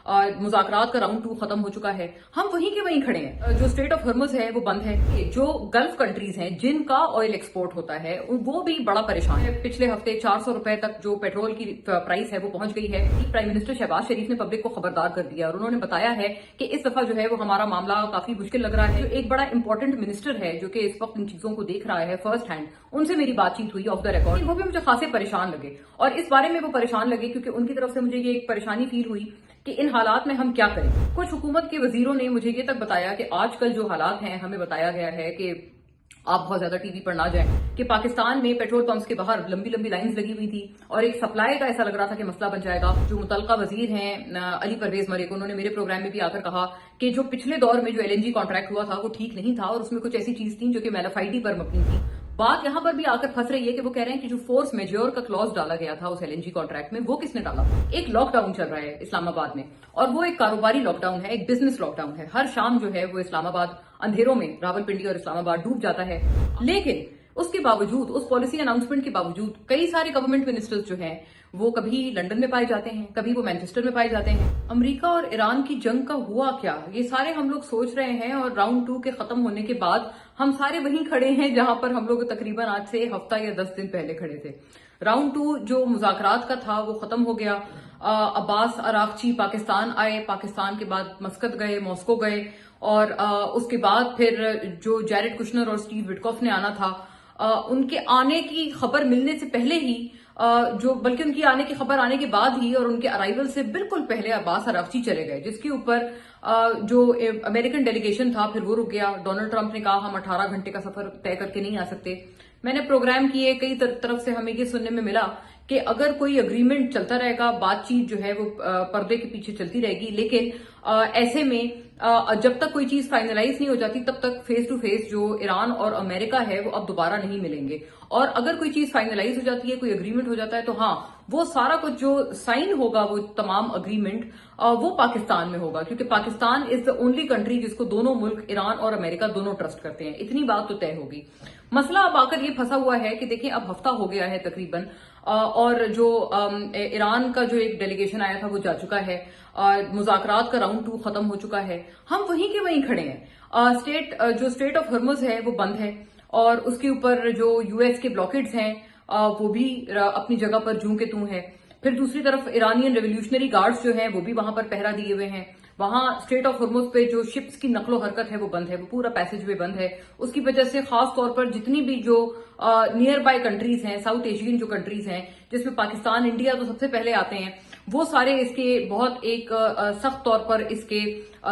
मुज़ाकरात का राउंड 2 खत्म हो चुका है, हम वहीं के वहीं खड़े हैं। जो स्ट्रेट ऑफ हॉर्मुज़ है वो बंद है। जो गल्फ कंट्रीज हैं जिनका ऑयल एक्सपोर्ट होता है वो भी बड़ा परेशान है। पिछले हफ्ते 400 रुपए तक जो पेट्रोल की प्राइस है वो पहुंच गई है। प्राइम मिनिस्टर शहबाज शरीफ ने पब्लिक को खबरदार कर दिया और उन्होंने बताया है कि इस दफा जो है वो हमारा मामला काफी मुश्किल लग रहा है। जो एक बड़ा इंपॉर्टेंट मिनिस्टर है जो कि इस वक्त इन चीजों को देख रहा है फर्स्ट हैंड, उनसे मेरी बातचीत हुई ऑफ द रिकॉर्ड। वो भी मुझे खासे परेशान लगे और इस बारे में वो परेशान लगे क्योंकि उनकी तरफ से मुझे ये एक परेशानी फील हुई कि इन हालात में हम क्या करें। कुछ हुकूमत के वजीरों ने मुझे ये तक बताया कि आजकल जो हालात हैं, हमें बताया गया है कि आप बहुत ज्यादा टीवी पर ना जाएं कि पाकिस्तान में पेट्रोल पंप्स के बाहर लंबी लंबी लाइंस लगी हुई थी और एक सप्लाई का ऐसा लग रहा था कि मसला बन जाएगा। जो मुतलका वजीर हैं अली परवेज मलिक, उन्होंने मेरे प्रोग्राम में भी आकर कहा कि जो पिछले दौर में जो एलएनजी कॉन्ट्रैक्ट हुआ था वो ठीक नहीं था और उसमें कुछ ऐसी चीज थी जो कि मैलाफाइडी पर मबनी थी। बात यहां पर भी आकर फंस रही है कि वो कह रहे हैं कि जो फोर्स मेजोर का क्लॉज डाला गया था उस एलएनजी कॉन्ट्रैक्ट में, वो किसने डाला। एक लॉकडाउन चल रहा है इस्लामाबाद में और वो एक कारोबारी लॉकडाउन है, एक बिजनेस लॉकडाउन है। हर शाम जो है वो इस्लामाबाद अंधेरों में, रावलपिंडी और इस्लामाबाद डूब जाता है। लेकिन उसके बावजूद, उस पॉलिसी अनाउंसमेंट के बावजूद, कई सारे गवर्नमेंट मिनिस्टर्स जो हैं वो कभी लंदन में पाए जाते हैं, कभी वो मैनचेस्टर में पाए जाते हैं। अमेरिका और ईरान की जंग का हुआ क्या, ये सारे हम लोग सोच रहे हैं और राउंड 2 के खत्म होने के बाद हम सारे वहीं खड़े हैं जहां पर हम लोग तकरीबन आज से हफ्ता या 10 दिन पहले खड़े थे। राउंड 2 जो मुज़ाकरात का था वो खत्म हो गया। अब्बास अरागची पाकिस्तान आए, पाकिस्तान के बाद मस्कत गए, मॉस्को गए और उसके बाद फिर जो जैरेड कुशनर और स्टीव विटकॉफ ने आना था, उनके आने की खबर मिलने से पहले ही बल्कि उनकी आने की खबर आने के बाद ही और उनके अराइवल से बिल्कुल पहले अब्बास अरागची चले गए, जिसके ऊपर जो अमेरिकन डेलीगेशन था फिर वो रुक गया। डोनाल्ड ट्रंप ने कहा हम 18 घंटे का सफर तय करके नहीं आ सकते। मैंने प्रोग्राम किए, कई तरफ से हमें ये सुनने में मिला कि अगर कोई अग्रीमेंट चलता रहेगा, बातचीत जो है वो पर्दे के पीछे चलती रहेगी, लेकिन ऐसे में जब तक कोई चीज फाइनलाइज नहीं हो जाती तब तक फेस टू फेस जो ईरान और अमेरिका है वो अब दोबारा नहीं मिलेंगे। और अगर कोई चीज फाइनलाइज हो जाती है, कोई अग्रीमेंट हो जाता है, तो हाँ, वो सारा कुछ जो साइन होगा, वो तमाम अग्रीमेंट वो पाकिस्तान में होगा, क्योंकि Pakistan is the only country जिसको दोनों मुल्क ईरान और अमेरिका दोनों ट्रस्ट करते हैं। इतनी बात तो तय होगी। मसला अब आकर ये फंसा हुआ है कि देखिए अब हफ्ता हो गया है तकरीबन और जो ईरान का जो एक डेलीगेशन आया था वो जा चुका है। मुज़ाकरात का राउंड 2 खत्म हो चुका है, हम वहीं के वहीं खड़े हैं। जो स्ट्रेट ऑफ हॉर्मुज़ है वो बंद है और उसके ऊपर जो यूएस के ब्लॉकेड्स हैं वो भी अपनी जगह पर जूं के तू है। फिर दूसरी तरफ ईरानियन रेवोल्यूशनरी गार्ड्स जो हैं वो भी वहां पर पहरा दिए हुए हैं। वहां स्ट्रेट ऑफ हॉर्मुज़ पे जो शिप्स की नकलो हरकत है वो बंद है, वो पूरा पैसेज वे बंद है। उसकी वजह से खास तौर पर जितनी भी जो नियर बाय कंट्रीज हैं, साउथ एशियन जो कंट्रीज हैं, जिसमें पाकिस्तान, इंडिया तो सबसे पहले आते हैं, वो सारे इसके बहुत एक सख्त तौर पर इसके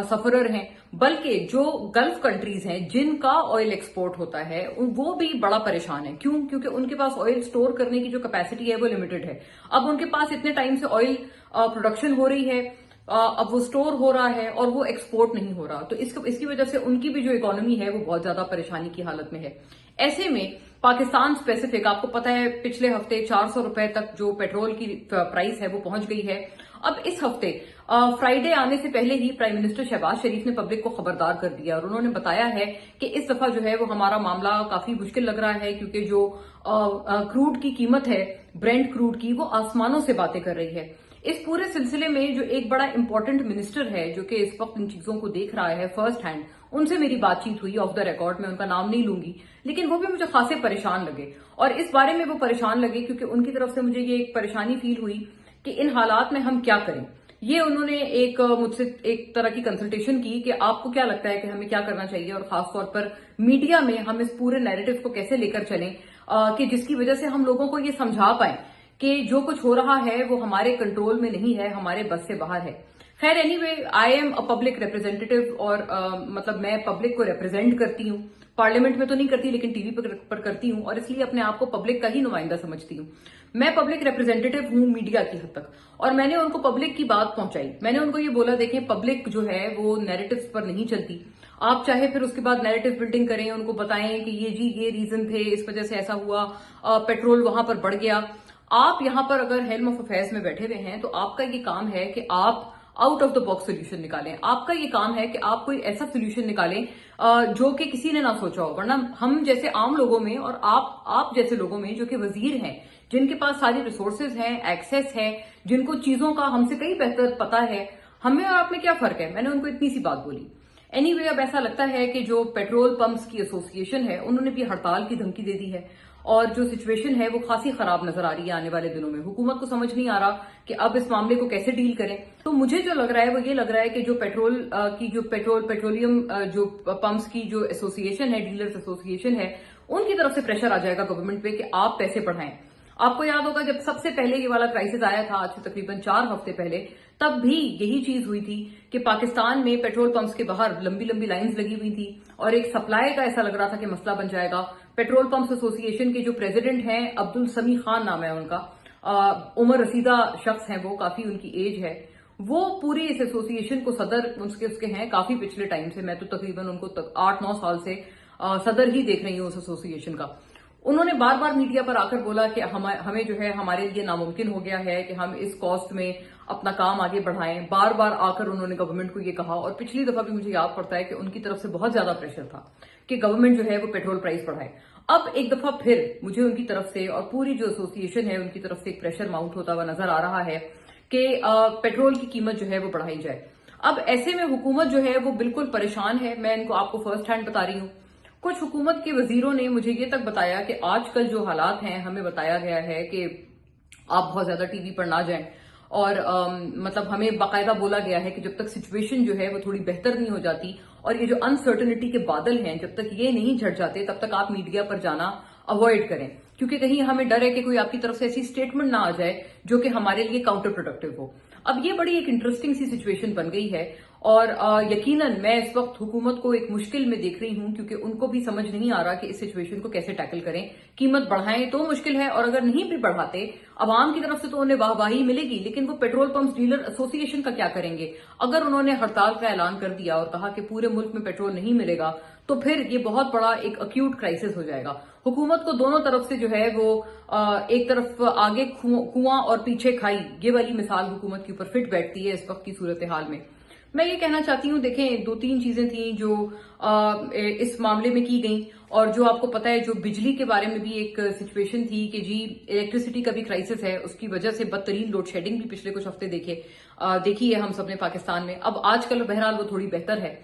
सफरर हैं। बल्कि जो गल्फ कंट्रीज हैं जिनका ऑयल एक्सपोर्ट होता है वो भी बड़ा परेशान है। क्यों? क्योंकि उनके पास ऑयल स्टोर करने की जो कैपेसिटी है वो लिमिटेड है। अब उनके पास इतने टाइम से ऑयल प्रोडक्शन हो रही है, अब वो स्टोर हो रहा है और वो एक्सपोर्ट नहीं हो रहा, तो इसकी वजह से उनकी भी जो इकोनॉमी है वो बहुत ज्यादा परेशानी की हालत में है। ऐसे में पाकिस्तान स्पेसिफिक, आपको पता है पिछले हफ्ते 400 रुपए तक जो पेट्रोल की प्राइस है वो पहुंच गई है। अब इस हफ्ते फ्राइडे आने से पहले ही प्राइम मिनिस्टर शहबाज शरीफ ने पब्लिक को खबरदार कर दिया और उन्होंने बताया है कि इस दफा जो है वो हमारा मामला काफी मुश्किल लग रहा है, क्योंकि जो क्रूड की कीमत है, ब्रेंट क्रूड की, वो आसमानों से बातें कर रही है। इस पूरे सिलसिले में जो एक बड़ा इंपॉर्टेंट मिनिस्टर है जो कि इस वक्त इन चीजों को देख रहा है फर्स्ट हैंड, उनसे मेरी बातचीत हुई ऑफ द रिकॉर्ड। मैं उनका नाम नहीं लूंगी, लेकिन वो भी मुझे खासे परेशान लगे और इस बारे में वो परेशान लगे क्योंकि उनकी तरफ से मुझे ये एक परेशानी फील हुई कि इन हालात में हम क्या करें। ये उन्होंने मुझसे एक तरह की कंसल्टेशन की कि आपको क्या लगता है कि हमें क्या करना चाहिए और खासतौर पर मीडिया में हम इस पूरे नैरेटिव को कैसे लेकर चलें कि जिसकी वजह से हम लोगों को ये समझा पाए कि जो कुछ हो रहा है वो हमारे कंट्रोल में नहीं है, हमारे बस से बाहर है। खैर, anyway, I am a public representative और मतलब मैं पब्लिक को रिप्रेजेंट करती हूँ। पार्लियामेंट में तो नहीं करती लेकिन टीवी पर करती हूँ और इसलिए अपने आप को पब्लिक का ही नुमाइंदा समझती हूँ। मैं पब्लिक रिप्रेजेंटेटिव हूँ मीडिया की हद तक और मैंने उनको पब्लिक की बात पहुंचाई। मैंने उनको ये बोला, देखें, पब्लिक जो है वो नैरेटिव्स पर नहीं चलती। आप चाहे फिर उसके बाद नैरेटिव बिल्डिंग करें, उनको बताएं कि ये रीजन थे, इस वजह से ऐसा हुआ, पेट्रोल वहां पर बढ़ गया। आप यहां पर अगर हेल्म ऑफ अफेयर्स में बैठे हुए हैं तो आपका ये काम है कि आप out of the box solution निकालें। आपका ये काम है कि आप कोई ऐसा सोल्यूशन निकालें जो कि किसी ने ना सोचा हो। वरना हम जैसे आम लोगों में और आप जैसे लोगों में जो कि वजीर हैं, जिनके पास सारी रिसोर्सेज हैं, एक्सेस है, जिनको चीजों का हमसे कई बेहतर पता है, हमें और आप में क्या फर्क है, मैंने उनको इतनी सी बात बोली। एनीवे, अब ऐसा लगता है कि जो पेट्रोल पंप्स की एसोसिएशन है उन्होंने भी हड़ताल की धमकी दे दी है और जो सिचुएशन है वो खासी खराब नजर आ रही है आने वाले दिनों में। हुकूमत को समझ नहीं आ रहा कि अब इस मामले को कैसे डील करें। तो मुझे जो लग रहा है वो ये लग रहा है कि जो पेट्रोलियम जो पंप्स की जो एसोसिएशन है, डीलर्स एसोसिएशन है, उनकी तरफ से प्रेशर आ जाएगा गवर्नमेंट पे कि आप पैसे बढ़ाएं। आपको याद होगा जब सबसे पहले ये वाला क्राइसिस आया था, आज से तकरीबन 4 हफ्ते पहले, तब भी यही चीज हुई थी कि पाकिस्तान में पेट्रोल पंप्स के बाहर लंबी लंबी लाइंस लगी हुई थी और एक सप्लाई का ऐसा लग रहा था कि मसला बन जाएगा। पेट्रोल पंप्स एसोसिएशन के जो प्रेसिडेंट हैं, अब्दुल समी खान नाम है उनका, उम्र रसीदा शख्स हैं वो, काफी उनकी एज है, वो पूरी इस एसोसिएशन को सदर उसके हैं काफी पिछले टाइम से। मैं तो तकरीबन उनको 8-9 साल से सदर ही देख रही हूँ उस एसोसिएशन का। उन्होंने बार बार मीडिया पर आकर बोला कि हमें जो है हमारे लिए नामुमकिन हो गया है कि हम इस कॉस्ट में अपना काम आगे बढ़ाएं। बार बार आकर उन्होंने गवर्नमेंट को ये कहा और पिछली दफा भी मुझे याद पड़ता है कि उनकी तरफ से बहुत ज्यादा प्रेशर था कि गवर्नमेंट जो है वो पेट्रोल प्राइस बढ़ाए। अब एक दफा फिर मुझे उनकी तरफ से और पूरी जो एसोसिएशन है उनकी तरफ से एक प्रेशर माउंट होता हुआ नजर आ रहा है कि पेट्रोल की कीमत जो है वो बढ़ाई जाए। अब ऐसे में हुकूमत जो है वो बिल्कुल परेशान है। मैं इनको आपको फर्स्ट हैंड बता रही हूँ। कुछ हुकूमत के वजीरों ने मुझे ये तक बताया कि आजकल जो हालात हैं, हमें बताया गया है कि आप बहुत ज्यादा टीवी पर ना जाएं और मतलब हमें बाकायदा बोला गया है कि जब तक सिचुएशन जो है वो थोड़ी बेहतर नहीं हो जाती और ये जो अनसर्टनिटी के बादल हैं जब तक ये नहीं झड़ जाते तब तक आप मीडिया पर जाना अवॉइड करें, क्योंकि कहीं हमें डर है कि कोई आपकी तरफ से ऐसी स्टेटमेंट ना आ जाए जो कि हमारे लिए काउंटर प्रोडक्टिव हो। अब ये बड़ी एक इंटरेस्टिंग सी सिचुएशन बन गई है और यकीनन मैं इस वक्त हुकूमत को एक मुश्किल में देख रही हूं, क्योंकि उनको भी समझ नहीं आ रहा कि इस सिचुएशन को कैसे टैकल करें। कीमत बढ़ाएं तो मुश्किल है और अगर नहीं भी बढ़ाते अवाम की तरफ से तो उन्हें वाहवाही मिलेगी, लेकिन वो पेट्रोल पंप डीलर एसोसिएशन का क्या करेंगे? अगर उन्होंने हड़ताल का ऐलान कर दिया और कहा कि पूरे मुल्क में पेट्रोल नहीं मिलेगा तो फिर ये बहुत बड़ा एक अक्यूट क्राइसिस हो जाएगा। हुकूमत को दोनों तरफ से जो है वो एक तरफ आगे कुआं और पीछे खाई, ये वाली मिसाल हुकूमत के ऊपर फिट बैठती है इस वक्त की सूरत हाल में। मैं ये कहना चाहती हूँ, देखें 2-3 चीजें थी जो इस मामले में की गई और जो आपको पता है जो बिजली के बारे में भी एक सिचुएशन थी कि जी इलेक्ट्रिसिटी का भी क्राइसिस है, उसकी वजह से बदतरीन लोड शेडिंग भी पिछले कुछ हफ्ते देखी है हम सबने पाकिस्तान में। अब आजकल बहरहाल वो थोड़ी बेहतर है।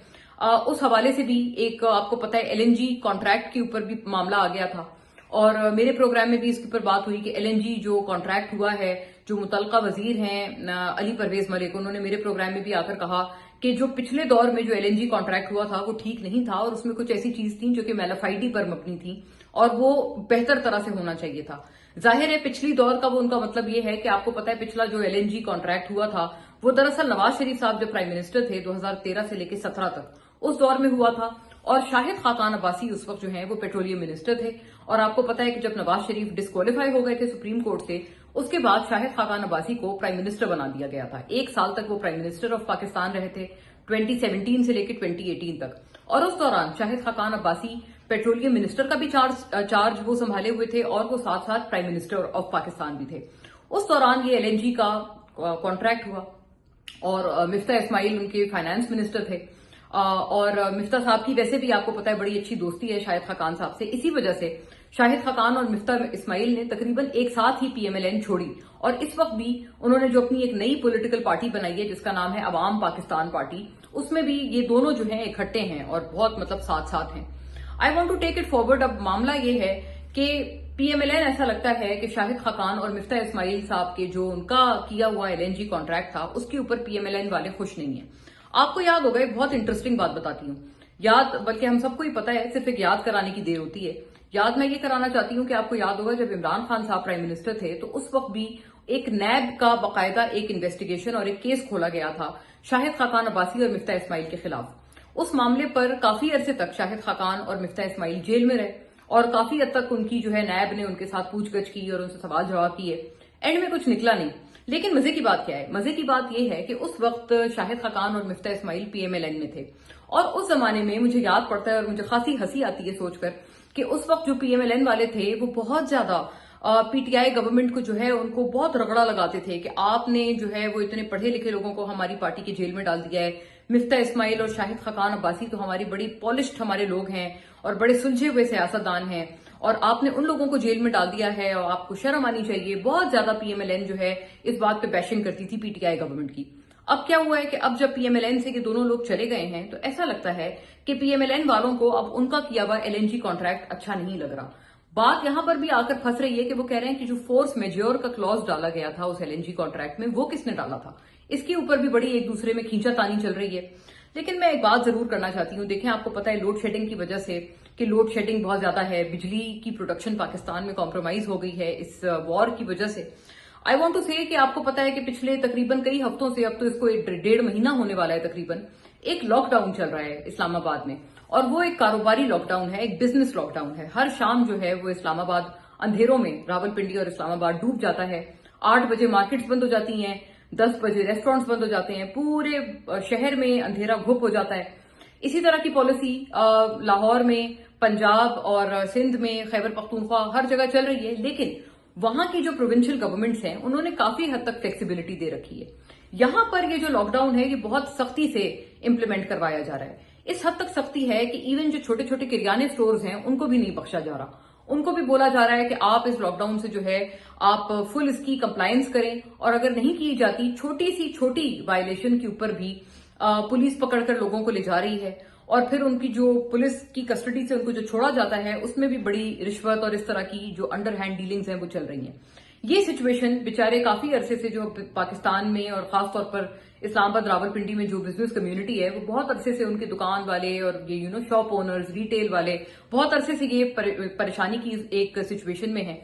उस हवाले से भी एक आपको पता है एलएनजी कॉन्ट्रैक्ट के ऊपर भी मामला आ गया था और मेरे प्रोग्राम में भी इसके ऊपर बात हुई कि एलएनजी जो कॉन्ट्रैक्ट हुआ है, जो मुतलका वजीर हैं अली परवेज मलिक, उन्होंने मेरे प्रोग्राम में भी आकर कहा कि जो पिछले दौर में जो एलएनजी कॉन्ट्रैक्ट हुआ था वो ठीक नहीं था और उसमें कुछ ऐसी चीज थी जो कि मैलाफाइडी पर मबनी थी और वो बेहतर तरह से होना चाहिए था। जाहिर है पिछली दौर का वो उनका मतलब ये है कि आपको पता है पिछला जो एलएनजी कॉन्ट्रैक्ट हुआ था वो दरअसल नवाज शरीफ साहब जब प्राइम मिनिस्टर थे 2013 से लेकर 17 तक, उस दौर में हुआ था और शाहिद खाकान अब्बासी उस वक्त जो है वो पेट्रोलियम मिनिस्टर थे। और आपको पता है कि जब नवाज शरीफ डिस्क्वालीफाई हो गए थे सुप्रीम कोर्ट से, उसके बाद शाहिद खाकान अब्बासी को प्राइम मिनिस्टर बना दिया गया था। 1 साल तक वो प्राइम मिनिस्टर ऑफ पाकिस्तान रहे थे, 2017 से लेकर 2018 तक। और उस दौरान शाहिद खाकान अब्बासी पेट्रोलियम मिनिस्टर का भी चार्ज वो संभाले हुए थे और वो साथ साथ प्राइम मिनिस्टर ऑफ पाकिस्तान भी थे। उस दौरान ये एलएनजी का कॉन्ट्रैक्ट हुआ और मिफ्ता इस्माइल उनके फाइनेंस मिनिस्टर थे और मिफ्ता साहब की वैसे भी आपको पता है बड़ी अच्छी दोस्ती है शाहिद खाकान साहब से। इसी वजह से शाहिद खाकान और मिफ्ता इस्माइल ने तकरीबन एक साथ ही पीएमएलएन छोड़ी और इस वक्त भी उन्होंने जो अपनी एक नई पॉलिटिकल पार्टी बनाई है जिसका नाम है अवाम पाकिस्तान पार्टी, उसमें भी ये दोनों जो हैं इकट्ठे हैं और बहुत मतलब साथ साथ हैं। I want to take it forward. अब मामला ये है कि पीएमएलएन ऐसा लगता है कि शाहिद खाकान और मिफ्ता इस्माइल साहब के जो उनका किया हुआ एलएनजी कॉन्ट्रैक्ट था उसके ऊपर पीएमएलएन वाले खुश नहीं है। आपको याद होगा, एक बहुत इंटरेस्टिंग बात बताती हूँ, बल्कि हम सबको ही पता है, सिर्फ एक याद कराने की देर होती है। याद मैं ये कराना चाहती हूँ कि आपको याद होगा जब इमरान खान साहब प्राइम मिनिस्टर थे तो उस वक्त भी एक नैब का बाकायदा एक इन्वेस्टिगेशन और एक केस खोला गया था शाहिद खाकान अब्बासी और मिफ्ता इस्माइल के खिलाफ। उस मामले पर काफी अरसे तक शाहिद खाकान और मिफ्ता इस्माइल जेल में रहे और काफी हद तक उनकी जो है नैब ने उनके साथ पूछगछ की और उनसे सवाल जवाब किए। एंड में कुछ निकला नहीं। लेकिन मजे की बात क्या है? मजे की बात यह है कि उस वक्त शाहिद खाकान और मिफ्ता इस्माइल पीएमएलएन में थे और उस जमाने में मुझे याद पड़ता है और मुझे खासी हंसी आती है सोचकर कि उस वक्त जो पीएमएलएन वाले थे वो बहुत ज्यादा पीटीआई गवर्नमेंट को जो है उनको बहुत रगड़ा लगाते थे कि आपने जो है वो इतने पढ़े लिखे लोगों को हमारी पार्टी के जेल में डाल दिया है। मिफ्ता इस्माइल और शाहिद खाकान अब्बासी तो हमारी बड़ी पॉलिश्ड हमारे लोग हैं और बड़े सुलझे हुए सियासतदान हैं और आपने उन लोगों को जेल में डाल दिया है और आपको शर्म आनी चाहिए। बहुत ज्यादा पीएमएलएन जो है इस बात पे बैशिंग करती थी पीटीआई गवर्नमेंट की। अब क्या हुआ है कि अब जब PMLN से ये दोनों लोग चले गए हैं तो ऐसा लगता है कि PMLN वालों को अब उनका किया हुआ LNG कॉन्ट्रैक्ट अच्छा नहीं लग रहा। बात यहां पर भी आकर फंस रही है कि वो कह रहे हैं कि जो फोर्स मेजोर का क्लॉज डाला गया था उस LNG कॉन्ट्रैक्ट में, वो किसने डाला था, इसके ऊपर भी बड़ी एक दूसरे में खींचातानी चल रही है। लेकिन मैं एक बात जरूर करना चाहती हूँ। देखें, आपको पता है लोड शेडिंग की वजह से कि लोड शेडिंग बहुत ज्यादा है, बिजली की प्रोडक्शन पाकिस्तान में कॉम्प्रोमाइज हो गई है इस वॉर की वजह से। आई वॉन्ट टू से कि आपको पता है कि पिछले तकरीबन कई हफ्तों से, अब तो इसको 1.5 महीना होने वाला है तकरीबन, एक लॉकडाउन चल रहा है इस्लामाबाद में। और वो एक कारोबारी लॉकडाउन है, एक बिजनेस लॉकडाउन है। हर शाम जो है वो इस्लामाबाद अंधेरों में, रावलपिंडी और इस्लामाबाद डूब जाता है। 8 बजे मार्केट्स बंद हो जाती हैं, 10 बजे रेस्टोरेंट्स बंद हो जाते हैं, पूरे शहर में अंधेरा घुप हो जाता है। इसी तरह की पॉलिसी लाहौर में, पंजाब और सिंध में, खैबर पख्तूनख्वा, हर जगह चल रही है। लेकिन वहां की जो प्रोविंशियल गवर्नमेंट्स हैं उन्होंने काफी हद तक फ्लेक्सिबिलिटी दे रखी है। यहां पर ये जो लॉकडाउन है ये बहुत सख्ती से इंप्लीमेंट करवाया जा रहा है। इस हद तक सख्ती है कि इवन जो छोटे छोटे किराने स्टोर्स हैं उनको भी नहीं बख्शा जा रहा। उनको भी बोला जा रहा है कि आप इस लॉकडाउन से जो है आप फुल इसकी कंप्लायंस करें, और अगर नहीं की जाती, छोटी सी छोटी वायलेशन के ऊपर भी पुलिस पकड़कर लोगों को ले जा रही है, और फिर उनकी जो पुलिस की कस्टडी से उनको जो छोड़ा जाता है उसमें भी बड़ी रिश्वत और इस तरह की जो अंडर हैंड डीलिंग्स हैं वो चल रही हैं। ये सिचुएशन बेचारे काफी अरसे से जो पाकिस्तान में और खासतौर पर इस्लामाबाद रावलपिंडी में जो बिजनेस कम्युनिटी है वो बहुत अरसे से, उनके दुकान वाले और ये शॉप ओनर्स, रिटेल वाले बहुत अरसे से ये परेशानी की एक सिचुएशन में है।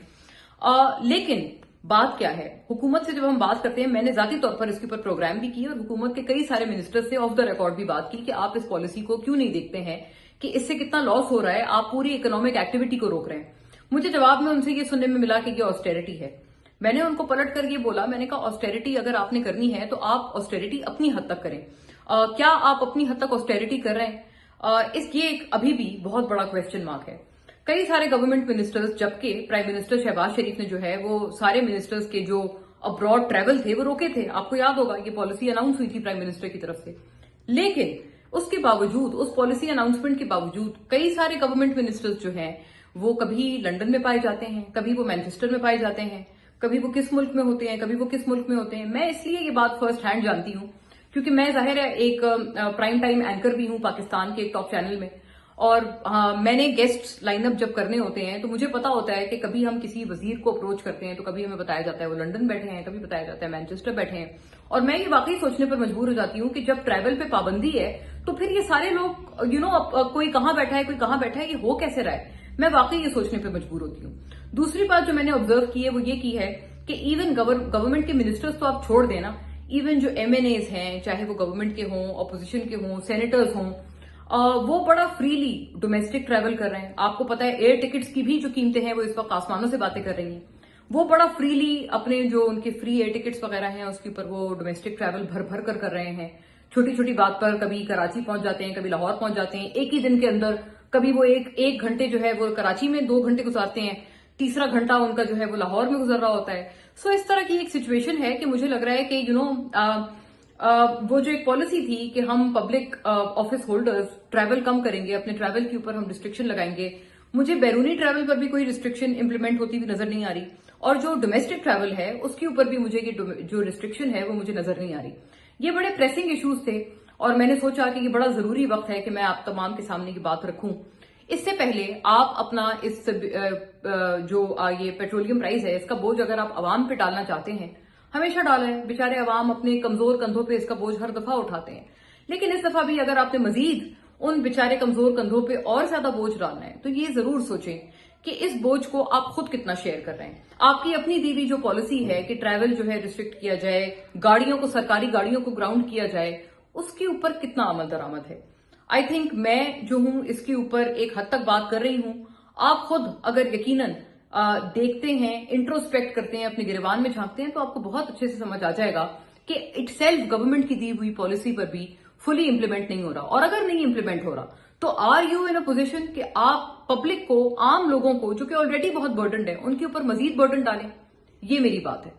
लेकिन बात क्या है, हुकूमत से जब हम बात करते हैं, मैंने जाती तौर पर इसके ऊपर प्रोग्राम भी किए और हुकूमत के कई सारे मिनिस्टर्स से ऑफ द रिकॉर्ड भी बात की कि आप इस पॉलिसी को क्यों नहीं देखते हैं कि इससे कितना लॉस हो रहा है, आप पूरी इकोनॉमिक एक्टिविटी को रोक रहे हैं। मुझे जवाब में उनसे ये सुनने में मिला कि ये ऑस्टेरिटी है। मैंने उनको पलट कर ये बोला, मैंने कहा ऑस्टेरिटी अगर आपने करनी है तो आप ऑस्टेरिटी अपनी हद तक करें। क्या आप अपनी हद तक ऑस्टेरिटी कर रहे हैं? ये एक अभी भी बहुत बड़ा क्वेश्चन मार्क है। कई सारे गवर्नमेंट मिनिस्टर्स, जबकि प्राइम मिनिस्टर शहबाज शरीफ ने जो है वो सारे मिनिस्टर्स के जो अब्रॉड ट्रैवल थे वो रोके थे। आपको याद होगा ये पॉलिसी अनाउंस हुई थी प्राइम मिनिस्टर की तरफ से। लेकिन उसके बावजूद, उस पॉलिसी अनाउंसमेंट के बावजूद, कई सारे गवर्नमेंट मिनिस्टर्स जो हैं वो कभी लंदन में पाए जाते हैं, कभी वो मैनचेस्टर में पाए जाते हैं, कभी वो किस मुल्क में होते हैं, कभी वो किस मुल्क में होते हैं। मैं इसलिए ये बात फर्स्ट हैंड जानती हूँ क्योंकि मैं जाहिर है एक प्राइम टाइम एंकर भी हूँ पाकिस्तान के एक टॉप चैनल में, और मैंने गेस्ट लाइनअप जब करने होते हैं तो मुझे पता होता है कि कभी हम किसी वजीर को अप्रोच करते हैं तो कभी हमें बताया जाता है वो लंदन बैठे हैं, कभी बताया जाता है मैनचेस्टर बैठे हैं। और मैं ये वाकई सोचने पर मजबूर हो जाती हूँ कि जब ट्रैवल पे पाबंदी है तो फिर ये सारे लोग कोई कहाँ बैठा है, कोई कहाँ बैठा है, ये हो कैसे रहा है। मैं वाकई ये सोचने पर मजबूर होती हूँ। दूसरी बात जो मैंने ऑब्जर्व की है वो ये की है कि इवन गवर्नमेंट के मिनिस्टर्स तो आप छोड़ देना, इवन जो MNAs हैं, चाहे वो गवर्नमेंट के हों, अपोजिशन के हों, सेनेटर्स हों, वो बड़ा फ्रीली डोमेस्टिक ट्रैवल कर रहे हैं। आपको पता है एयर टिकट्स की भी जो कीमतें हैं वो इस वक्त आसमानों से बातें कर रही हैं। वो बड़ा फ्रीली अपने जो उनके फ्री एयर टिकट्स वगैरह हैं उसके ऊपर वो डोमेस्टिक ट्रैवल भर भर कर रहे हैं। छोटी छोटी बात पर कभी कराची पहुंच जाते हैं, कभी लाहौर पहुंच जाते हैं एक ही दिन के अंदर। कभी वो एक घंटे जो है वो कराची में 2 घंटे गुजारते हैं, तीसरा घंटा उनका जो है वो लाहौर में गुजर रहा होता है। सो इस तरह की एक सिचुएशन है कि मुझे लग रहा है कि वो जो एक पॉलिसी थी कि हम पब्लिक ऑफिस होल्डर्स ट्रैवल कम करेंगे, अपने ट्रैवल के ऊपर हम रिस्ट्रिक्शन लगाएंगे, मुझे बैरूनी ट्रैवल पर भी कोई रिस्ट्रिक्शन इंप्लीमेंट होती हुई नजर नहीं आ रही, और जो डोमेस्टिक ट्रैवल है उसके ऊपर भी मुझे ये जो रिस्ट्रिक्शन है वो मुझे नजर नहीं आ रही। ये बड़े प्रेसिंग इश्यूज थे और मैंने सोचा कि ये बड़ा जरूरी वक्त है कि मैं आप तमाम के सामने की बात रखूं। इससे पहले आप अपना इस ये पेट्रोलियम प्राइस है इसका बोझ अगर आप आवाम पे डालना चाहते हैं, हमेशा डाला है, बेचारे अवाम अपने कमजोर कंधों पे इसका बोझ हर दफा उठाते हैं। लेकिन इस दफा भी अगर आपने मजीद उन बेचारे कमजोर कंधों पे और ज्यादा बोझ डालना है तो ये जरूर सोचें कि इस बोझ को आप खुद कितना शेयर कर रहे हैं। आपकी अपनी दी हुई जो पॉलिसी है कि ट्रैवल जो है रिस्ट्रिक्ट किया जाए, गाड़ियों को, सरकारी गाड़ियों को ग्राउंड किया जाए, उसके ऊपर कितना अमल दरामद है। आई थिंक मैं जो हूं इसके ऊपर एक हद तक बात कर रही हूं। आप खुद अगर यकीनन देखते हैं, इंट्रोस्पेक्ट करते हैं, अपने गिरबान में झांकते हैं तो आपको बहुत अच्छे से समझ आ जाएगा कि इटसेल्फ गवर्नमेंट की दी हुई पॉलिसी पर भी फुली इंप्लीमेंट नहीं हो रहा। और अगर नहीं इंप्लीमेंट हो रहा तो are you in a position कि आप पब्लिक को, आम लोगों को जो कि ऑलरेडी बहुत बर्डनड है, उनके ऊपर मजीद बर्डन डालें? ये मेरी बात है।